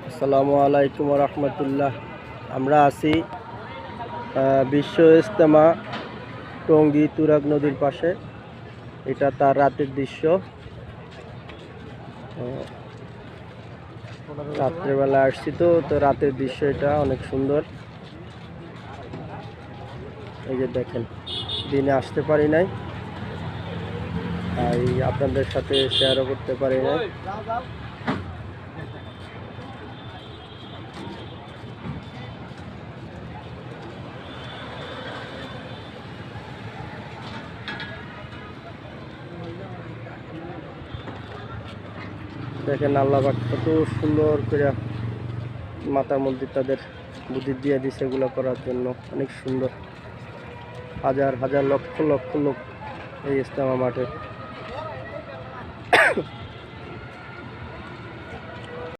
আসসালামু আলাইকুম ওয়া রাহমাতুল্লাহ। আমরা আছি বিশ্ব ইজতেমা টঙ্গী তুরাগ নদীর পাশে। এটা তার রাতের দৃশ্য। রাত্রেবেলা আসছি তো রাতের দৃশ্য এটা অনেক সুন্দর। এই যে দেখেন, দিনে আসতে পারি নাই, তাই আপনাদের সাথে শেয়ারও করতে পারি নাই। দেখেন আল্লাহ পাক কত সুন্দর করে মাথার মধ্যে তাদের বুদ্ধি দিয়ে দিছে এগুলো করার জন্য। অনেক সুন্দর, হাজার হাজার লক্ষ লক্ষ লোক এই ইজতেমা মাঠে।